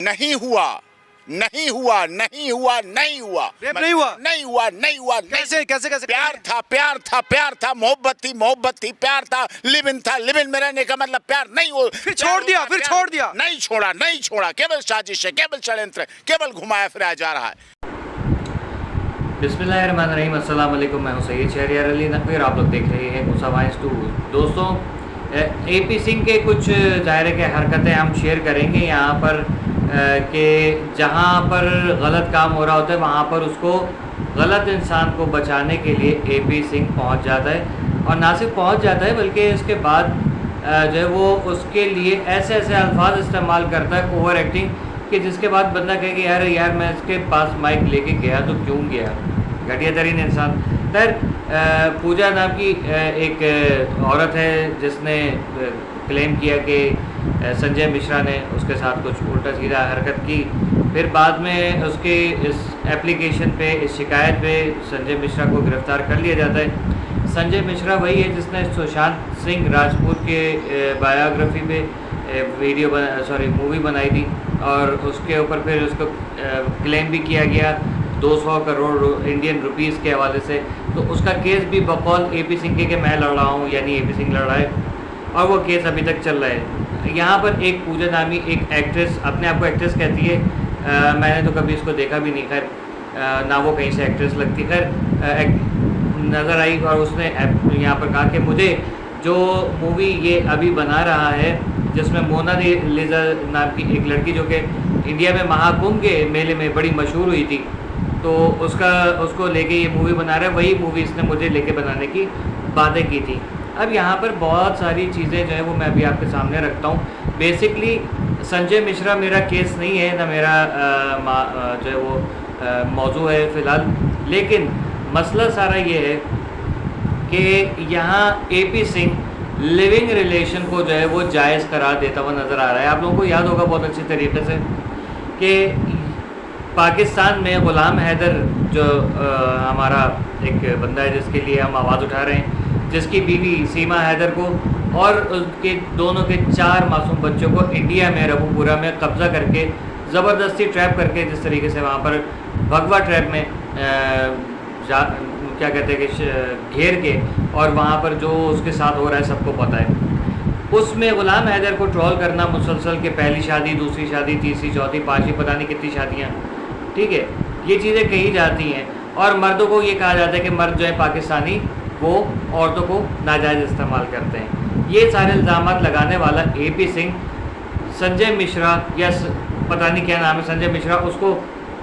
नहीं हुआ, नहीं हुआ, नहीं हुआ, नहीं हुआ, रेप नहीं हुआ, नहीं हुआ, नहीं हुआ। कैसे कैसे कैसे प्यार था, प्यार था, प्यार था, मोहब्बत थी, मोहब्बत थी, प्यार था, लिव इन था, लिव इन में रहने का मतलब प्यार नहीं हो। फिर छोड़ दिया, फिर छोड़ दिया। नहीं छोड़ा, नहीं छोड़ा, केवल साजिश है, केवल षड्यंत्र, केवल घुमाया फिराया जा रहा है। बिस्मिल्लाहिर्रहमानिर्रहीम, अस्सलाम वालेकुम। मैं हूं सैयद शहरियार अली नकवी, आप लोग देख रहे हैं मूसा वॉइस 2। दोस्तों, एपी सिंह के कुछ ज़ाहिर के हरकतें हम शेयर करेंगे यहाँ पर कि जहाँ पर गलत काम हो रहा होता है वहाँ पर उसको गलत इंसान को बचाने के लिए एपी सिंह पहुँच जाता है। और ना सिर्फ पहुँच जाता है बल्कि इसके बाद जो है वो उसके लिए ऐसे ऐसे अल्फाज इस्तेमाल करता है, ओवर एक्टिंग, कि जिसके बाद बंदा कहे कि यार मैं इसके पास माइक लेके गया तो क्यों गया। घटिया तरीन इंसान। खैर, पूजा नाम की एक औरत है जिसने क्लेम किया कि संजय मिश्रा ने उसके साथ कुछ उल्टा सीधा हरकत की। फिर बाद में उसके इस एप्लीकेशन पे, इस शिकायत पे संजय मिश्रा को गिरफ़्तार कर लिया जाता है। संजय मिश्रा वही है जिसने सुशांत सिंह राजपूत के बायोग्राफी पे मूवी बनाई थी और उसके ऊपर फिर उसको क्लेम भी किया गया 200 करोड़ इंडियन रुपीस के हवाले से। तो उसका केस भी बकौल एपी सिंह के मैं लड़ रहा हूँ, यानी एपी सिंह लड़ रहा है और वो केस अभी तक चल रहा है। यहाँ पर एक पूजा नामी एक एक्ट्रेस, अपने आप को एक्ट्रेस कहती है, मैंने तो कभी इसको देखा भी नहीं, खैर ना वो कहीं से एक्ट्रेस लगती, खैर नज़र आई और उसने यहाँ पर कहा कि मुझे जो मूवी ये अभी बना रहा है जिसमें मोनालिसा नाम की एक लड़की जो कि इंडिया में महाकुंभ के मेले में बड़ी मशहूर हुई थी, तो उसको लेके ये मूवी बना रहा है, वही मूवी इसने मुझे लेके बनाने की बातें की थी। अब यहाँ पर बहुत सारी चीज़ें जो है वो मैं अभी आपके सामने रखता हूँ। बेसिकली संजय मिश्रा मेरा केस नहीं है, ना मेरा जो है वो मौजू है फ़िलहाल, लेकिन मसला सारा ये है कि यहाँ एपी सिंह लिविंग रिलेशन को जो है वो जायज़ करार देता हुआ नज़र आ रहा है। आप लोगों को याद होगा बहुत अच्छी तरीके से कि पाकिस्तान में ग़ुलाम हैदर जो हमारा एक बंदा है जिसके लिए हम आवाज़ उठा रहे हैं, जिसकी बीवी सीमा हैदर को और उसके दोनों के 4 मासूम बच्चों को इंडिया में रबूपुरा में कब्ज़ा करके ज़बरदस्ती ट्रैप करके, जिस तरीके से वहाँ पर भगवा ट्रैप में क्या कहते हैं कि घेर के, और वहाँ पर जो उसके साथ हो रहा है सबको पता है। उसमें ग़ुलाम हैदर को ट्रोल करना मुसलसल के पहली शादी, दूसरी शादी, तीसरी, चौथी, पाँचवीं, पता नहीं कितनी शादियाँ, ठीक है, ये चीज़ें कही जाती हैं। और मर्दों को ये कहा जाता है कि मर्द जो है पाकिस्तानी वो औरतों को नाजायज़ इस्तेमाल करते हैं। ये सारे इल्ज़ाम लगाने वाला एपी सिंह, संजय मिश्रा या पता नहीं क्या नाम है, संजय मिश्रा, उसको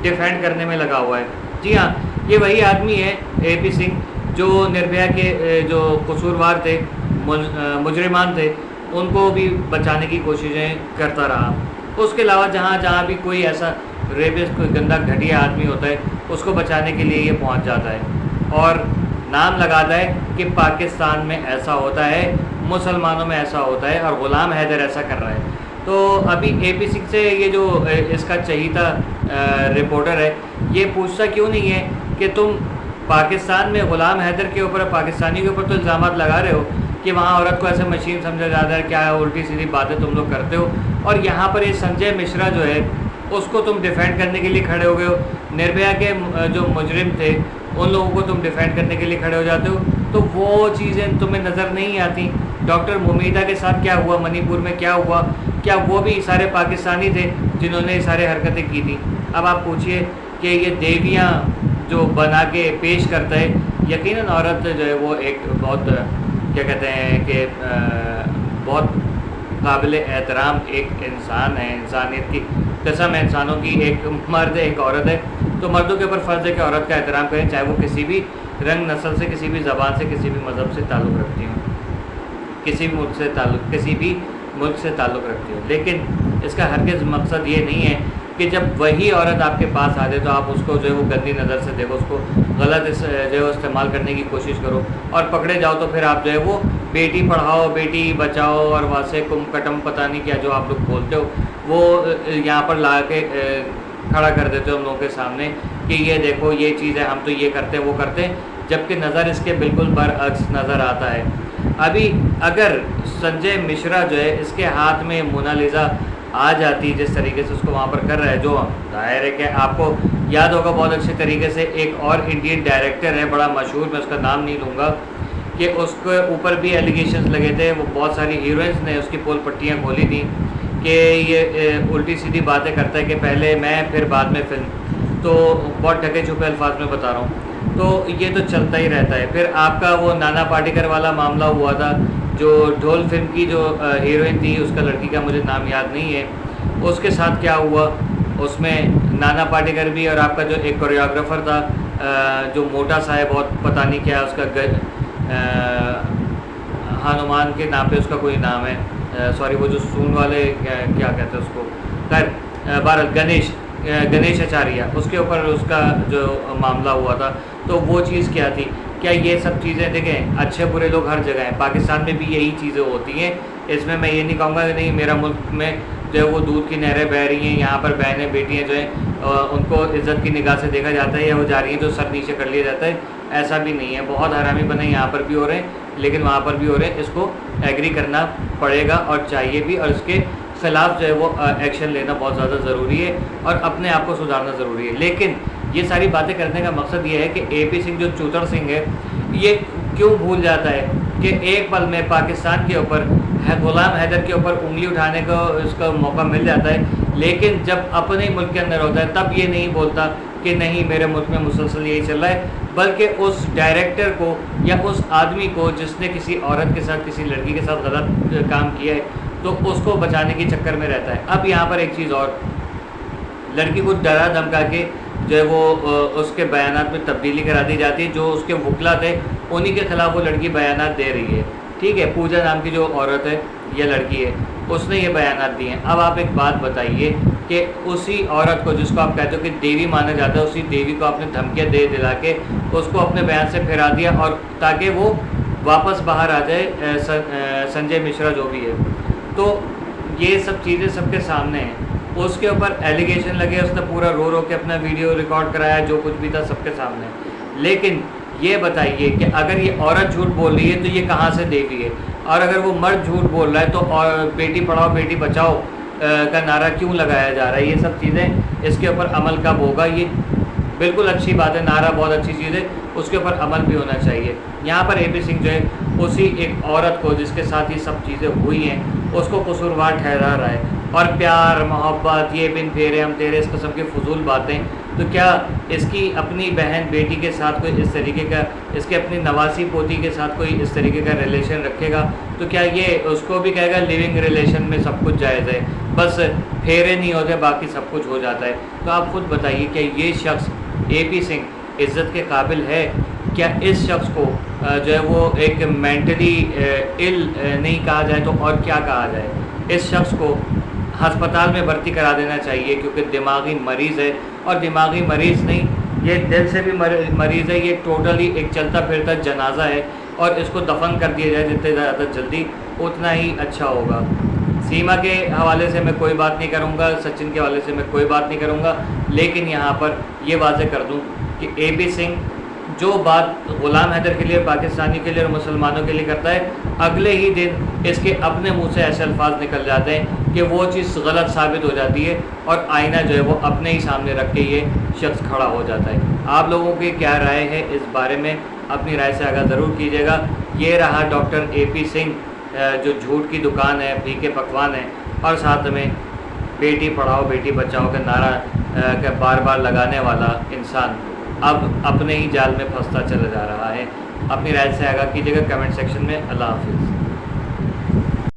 डिफेंड करने में लगा हुआ है। जी हाँ, ये वही आदमी है एपी सिंह जो निर्भया के जो कसूरवार थे, मुजरिमान थे, उनको भी बचाने की कोशिशें करता रहा। उसके अलावा जहाँ भी कोई ऐसा रेपिस्ट, कोई गंदा घटिया आदमी होता है, उसको बचाने के लिए ये पहुँच जाता है और नाम लगाता है कि पाकिस्तान में ऐसा होता है, मुसलमानों में ऐसा होता है और ग़ुलाम हैदर ऐसा कर रहा है। तो अभी एपी सिंह से ये जो इसका चहीता रिपोर्टर है, ये पूछता क्यों नहीं है कि तुम पाकिस्तान में ग़ुलाम हैदर के ऊपर, पाकिस्तानी के ऊपर तो इल्ज़ाम लगा रहे हो कि वहाँ औरत को ऐसे मशीन समझा जाता है, क्या उल्टी सीधी बातें तुम लोग करते हो, और यहाँ पर ये संजय मिश्रा जो है उसको तुम डिफेंड करने के लिए खड़े हो गए हो। निर्भया के जो मुजरिम थे उन लोगों को तुम डिफेंड करने के लिए खड़े हो जाते हो, तो वो चीज़ें तुम्हें नज़र नहीं आती। डॉक्टर मुमीदा के साथ क्या हुआ, मणिपुर में क्या हुआ, क्या वो भी सारे पाकिस्तानी थे जिन्होंने सारे हरकतें की थी। अब आप पूछिए कि ये देवियाँ जो बना के पेश करता है, यकीनन औरत जो है वो एक बहुत क्या कहते हैं कि बहुत काबिल एहतराम एक इंसान है, इंसानियत की कसम है, इंसानों की एक मर्द है, एक औरत है। तो मर्दों के ऊपर फ़र्ज़ है कि औरत का एहतराम करें, चाहे वो किसी भी रंग, नस्ल से, किसी भी ज़बान से, किसी भी मज़हब से ताल्लुक़ रखती हो, किसी भी मुल्क से ताल्लुक़ रखती हो। लेकिन इसका हरगिज़ मकसद ये नहीं है कि जब वही औरत आपके पास आ जाए तो आप उसको जो है वो गंदी नज़र से देखो, उसको गलत जो है वो इस्तेमाल करने की कोशिश करो और पकड़े जाओ तो फिर आप जो है वो बेटी पढ़ाओ, बेटी बचाओ और वासे कुम कटम पता नहीं क्या जो आप लोग बोलते हो, वो यहाँ पर ला के खड़ा कर देते हो हम लोगों के सामने कि ये देखो ये चीज़ है, हम तो ये करते हैं वो करते हैं, जबकि नज़र इसके बिल्कुल बरअक्स नज़र आता है। अभी अगर संजय मिश्रा जो है इसके हाथ में मोनालिसा आ जाती जिस तरीके से उसको वहाँ पर कर रहा है, जो दायर है कि आपको याद होगा बहुत अच्छे तरीके से एक और इंडियन डायरेक्टर है बड़ा मशहूर, मैं उसका नाम नहीं लूँगा, कि उसके ऊपर भी एलिगेशंस लगे थे। वो बहुत सारी हीरोइंस ने उसकी पोल पट्टियाँ खोली थी कि ये उल्टी सीधी बातें करता है कि पहले मैं फिर बाद में फिल्म। तो बहुत ढके छुपे अल्फाज में बता रहा हूँ, तो ये तो चलता ही रहता है। फिर आपका वो नाना पाटेकर वाला मामला हुआ था, जो ढोल फिल्म की जो हीरोइन थी, उसका लड़की का मुझे नाम याद नहीं है, उसके साथ क्या हुआ, उसमें नाना पाटेकर भी और आपका जो एक कोरियोग्राफर था जो मोटा सा है बहुत, पता नहीं क्या उसका हनुमान के नाम पे उसका कोई नाम है, सॉरी वो जो सूंड वाले क्या कहते हैं उसको, खैर भारत गणेश आचार्य, उसके ऊपर उसका जो मामला हुआ था। तो वो चीज़ क्या थी, क्या ये सब चीज़ें देखें, अच्छे बुरे लोग हर जगह हैं, पाकिस्तान में भी यही चीज़ें होती हैं। इसमें मैं ये नहीं कहूँगा कि नहीं मेरा मुल्क में जो है वो दूध की नहरें बह रही हैं, यहाँ पर बहनें बेटियाँ जो हैं उनको इज़्ज़त की निगाह से देखा जाता है, या वो जा रही हैं जो सर नीचे कर लिया जाता है, ऐसा भी नहीं है। बहुत हरामी बने यहाँ पर भी हो रहे हैं, लेकिन वहाँ पर भी हो रहे हैं। इसको एग्री करना पड़ेगा और चाहिए भी, और इसके ख़िलाफ़ जो है वो एक्शन लेना बहुत ज़्यादा ज़रूरी है और अपने आप को सुधारना ज़रूरी है। लेकिन ये सारी बातें करने का मकसद ये है कि AP सिंह जो चूतर सिंह है, ये क्यों भूल जाता है कि एक पल में पाकिस्तान के ऊपर गुलाम हैदर के ऊपर उंगली उठाने को इसका मौका मिल जाता है, लेकिन जब अपने ही मुल्क के अंदर होता है तब ये नहीं बोलता कि नहीं मेरे मुल्क में मुसलसल यही चल रहा है, बल्कि उस डायरेक्टर को या उस आदमी को जिसने किसी औरत के साथ, किसी लड़की के साथ गलत काम किया है, तो उसको बचाने के चक्कर में रहता है। अब यहाँ पर एक चीज़ और, लड़की को डरा धमका के जो है वो उसके बयानात में तब्दीली करा दी जाती है। जो उसके वकला थे उन्हीं के ख़िलाफ़ वो लड़की बयानात दे रही है, ठीक है। पूजा नाम की जो औरत है या लड़की है, उसने ये बयानात दिए हैं। अब आप एक बात बताइए कि उसी औरत को जिसको आप कहते हो कि देवी माना जाता है, उसी देवी को आपने धमकियाँ दे दिला के उसको अपने बयान से फिरा दिया, और ताकि वो वापस बाहर आ जाए, संजय मिश्रा जो भी है। तो ये सब चीज़ें सबके सामने हैं। उसके ऊपर एलिगेशन लगे, उसने पूरा रो रो के अपना वीडियो रिकॉर्ड कराया, जो कुछ भी था सबके सामने। लेकिन ये बताइए कि अगर ये औरत झूठ बोल रही है तो ये कहाँ से देवी है, और अगर वो मर्द झूठ बोल रहा है तो और बेटी पढ़ाओ बेटी बचाओ का नारा क्यों लगाया जा रहा है। ये सब चीज़ें, इसके ऊपर अमल कब होगा, ये बिल्कुल अच्छी बात है, नारा बहुत अच्छी चीज़ है, उसके ऊपर अमल भी होना चाहिए। यहाँ पर AP सिंह जो है उसी एक औरत को जिसके साथ ये सब चीज़ें हुई हैं उसको कसूरवार ठहरा रहा है, और प्यार मोहब्बत ये बिन फेरे हम तेरे इस किस्म की फजूल बातें। तो क्या इसकी अपनी बहन बेटी के साथ कोई इस तरीके का, इसके अपनी नवासी पोती के साथ कोई इस तरीके का रिलेशन रखेगा, तो क्या ये उसको भी कहेगा लिविंग रिलेशन में सब कुछ जायज़ है, बस फेरे नहीं होते बाकी सब कुछ हो जाता है। तो आप खुद बताइए क्या ये शख्स AP सिंह इज़्ज़त के काबिल है? क्या इस शख्स को जो है वो एक मेंटली इल नहीं कहा जाए तो और क्या कहा जाए? इस शख्स को हस्पताल में भर्ती करा देना चाहिए, क्योंकि दिमागी मरीज़ है, और दिमागी मरीज़ नहीं, ये दिल से भी मरीज़ है। ये टोटली एक चलता फिरता जनाजा है, और इसको दफन कर दिया जाए जितने ज़्यादा जल्दी उतना ही अच्छा होगा। सीमा के हवाले से मैं कोई बात नहीं करूँगा, सचिन के हवाले से मैं कोई बात नहीं करूँगा, लेकिन यहाँ पर ये वाज़ेह कर दूँ कि AP सिंह जो बात ग़ुलाम हैदर के लिए, पाकिस्तानी के लिए और मुसलमानों के लिए करता है, अगले ही दिन इसके अपने मुंह से ऐसे अल्फाज निकल जाते हैं कि वो चीज़ गलत साबित हो जाती है, और आईना जो है वो अपने ही सामने रख के ये शख्स खड़ा हो जाता है। आप लोगों की क्या राय है इस बारे में? अपनी राय से आगाह ज़रूर कीजिएगा। ये रहा डॉक्टर AP सिंह, जो झूठ की दुकान है, फीके पकवान है, और साथ में बेटी पढ़ाओ बेटी बचाओ का नारा का बार बार लगाने वाला इंसान अब अपने ही जाल में फंसता चला जा रहा है। अपनी राय से आगाह कीजिएगा कमेंट सेक्शन में। अल्लाह हाफिज़।